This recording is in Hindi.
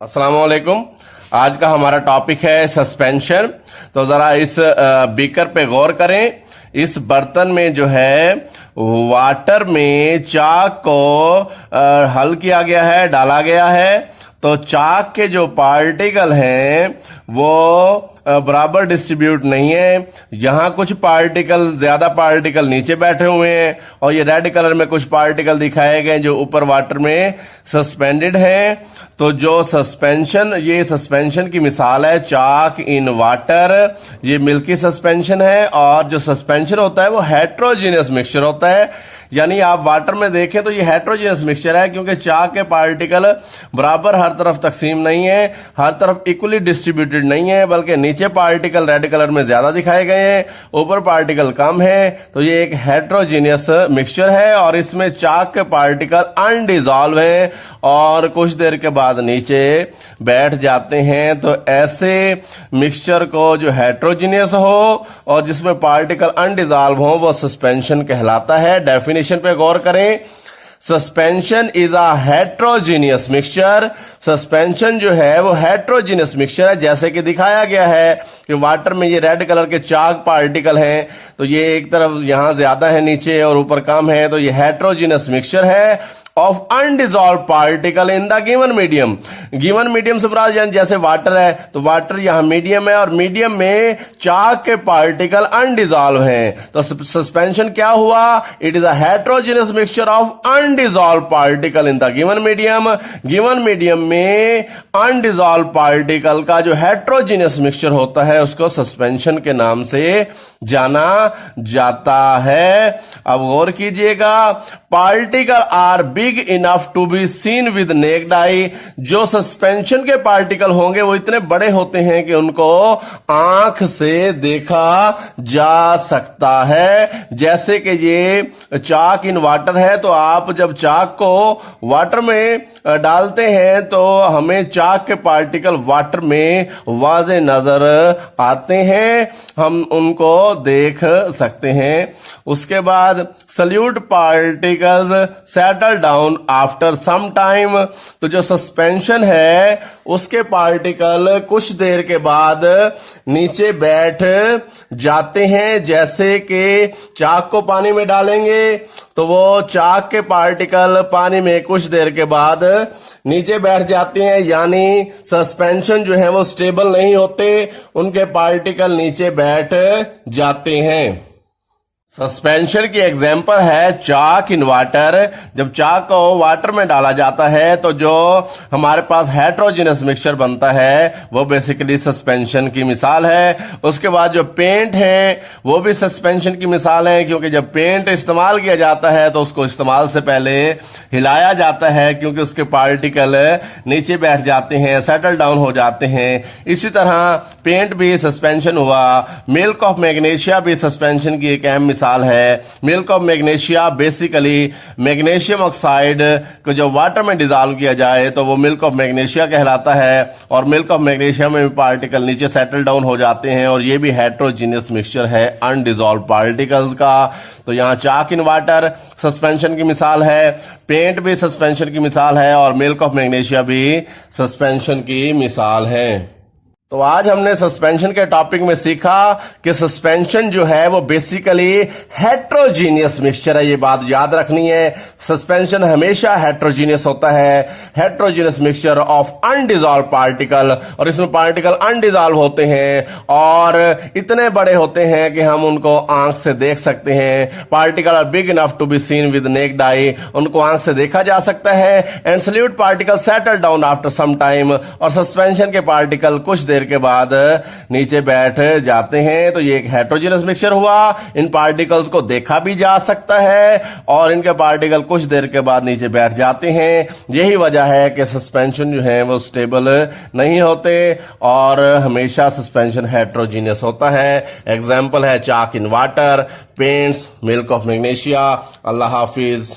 अस्सलाम वालेकुम। आज का हमारा टॉपिक है सस्पेंशन। तो ज़रा इस बीकर पे गौर करें। इस बर्तन में जो है वाटर में चाक को हल किया गया है, डाला गया है। तो चाक के जो पार्टिकल हैं वो बराबर डिस्ट्रीब्यूट नहीं है। यहाँ कुछ पार्टिकल, ज्यादा पार्टिकल नीचे बैठे हुए हैं और ये रेड कलर में कुछ पार्टिकल दिखाए गए जो ऊपर वाटर में सस्पेंडेड हैं। तो जो सस्पेंशन, ये सस्पेंशन की मिसाल है चाक इन वाटर। ये मिल्की सस्पेंशन है और जो सस्पेंशन होता है वो हेट्रोजीनियस मिक्सचर होता है। यानी आप वाटर में देखें तो ये हेट्रोजीनियस मिक्सचर है, क्योंकि चाक के पार्टिकल बराबर हर तरफ तकसीम नहीं है, हर तरफ इक्वली डिस्ट्रीब्यूटेड नहीं है, बल्कि नीचे पार्टिकल रेड कलर में ज्यादा दिखाए गए हैं, ऊपर पार्टिकल कम है। तो ये एक हेट्रोजीनियस मिक्सचर है और इसमें चाक के पार्टिकल अनडिजॉल्व हैं और कुछ देर के बाद नीचे बैठ जाते हैं। तो ऐसे मिक्सचर को जो हेट्रोजीनियस हो और जिसमें पार्टिकल अनडिजॉल्व हो वो सस्पेंशन कहलाता है। डेफिनेशन पे गौर करें। Suspension is a heterogeneous mixture. Suspension जो है वो हेट्रोजीनियस मिक्सचर है, जैसे कि दिखाया गया है कि वाटर में ये रेड कलर के चाक पार्टिकल हैं, तो ये एक तरफ यहां ज्यादा है नीचे और ऊपर कम है। तो ये हेट्रोजीनियस मिक्सचर है of undissolved particle in the given medium. Given medium से मुराद जैसे वाटर है तो वाटर यहां मीडियम है और मीडियम में चाक के पार्टिकल अनडिजॉल्व हैं। तो सस्पेंशन क्या हुआ? It is a heterogeneous mixture of undissolved particle in the given medium. Given medium में अनडिजॉल्व पार्टिकल का जो हेट्रोजीनियस मिक्सचर होता है उसको सस्पेंशन के नाम से जाना जाता है। अब गौर कीजिएगा, particle are big enough to be seen with naked eye. जो सस्पेंशन के पार्टिकल होंगे वो इतने बड़े होते हैं कि उनको आंख से देखा जा सकता है। जैसे कि ये चाक इन वाटर है, तो आप जब चाक को वाटर में डालते हैं तो हमें चाक के पार्टिकल वाटर में वाज़े नजर आते हैं, हम उनको देख सकते हैं। उसके बाद solute particles settle down after some time. तो जो सस्पेंशन है उसके पार्टिकल कुछ देर के बाद नीचे बैठ जाते हैं। जैसे कि चाक को पानी में डालेंगे तो वो चाक के पार्टिकल पानी में कुछ देर के बाद नीचे बैठ जाते हैं, यानी सस्पेंशन जो है वो स्टेबल नहीं होते, उनके पार्टिकल नीचे बैठ जाते हैं। सस्पेंशन की एग्जाम्पल है चाक इन वाटर। जब चाक को वाटर में डाला जाता है तो जो हमारे पास हेट्रोजीनियस मिक्सचर बनता है वो बेसिकली सस्पेंशन की मिसाल है। उसके बाद जो पेंट है वो भी सस्पेंशन की मिसाल है, क्योंकि जब पेंट इस्तेमाल किया जाता है तो उसको इस्तेमाल से पहले हिलाया जाता है, क्योंकि उसके पार्टिकल नीचे बैठ जाते हैं, सेटल डाउन हो जाते हैं। इसी तरह पेंट भी सस्पेंशन हुआ। मिल्क ऑफ मैग्नीशिया भी सस्पेंशन की एक अहम मिसाल है। Milk of magnesia basically magnesium oxide को जो वाटर में डिजॉल्व किया जाए तो वो मिल्क ऑफ मैग्नीशिया कहलाता है और मिल्क ऑफ मैग्नीशिया में भी पार्टिकल नीचे सेटल डाउन हो जाते हैं और ये भी हेट्रोजीनियस मिक्सचर है अनडिजॉल्व पार्टिकल्स का। तो यहाँ चाक इन वाटर सस्पेंशन की मिसाल है, पेंट भी सस्पेंशन की मिसाल है और मिल्क ऑफ मैग्नीशिया भी सस्पेंशन की मिसाल है। तो आज हमने सस्पेंशन के टॉपिक में सीखा कि सस्पेंशन जो है वो बेसिकली हेट्रोजीनियस मिक्सचर है। ये बात याद रखनी है, सस्पेंशन हमेशा हेट्रोजीनियस होता है। Heterogeneous mixture of undissolved particle, और इसमें पार्टिकल अनडिजॉल्व होते हैं और इतने बड़े होते हैं कि हम उनको आंख से देख सकते हैं। Particle are big enough to be seen with naked eye, उनको आंख से देखा जा सकता है। And solute particle settle down after some time, और सस्पेंशन के पार्टिकल कुछ देर के बाद नीचे बैठ जाते हैं। तो ये एक हेट्रोजीनियस मिक्सचर हुआ। इन पार्टिकल्स को देखा भी जा सकता है और इनके पार्टिकल कुछ देर के बाद नीचे बैठ जाते हैं। यही वजह है कि सस्पेंशन जो है वो स्टेबल नहीं होते और हमेशा सस्पेंशन हेट्रोजीनियस होता है। एग्जाम्पल है chalk in water, paints, milk of magnesia. अल्लाह हाफिज।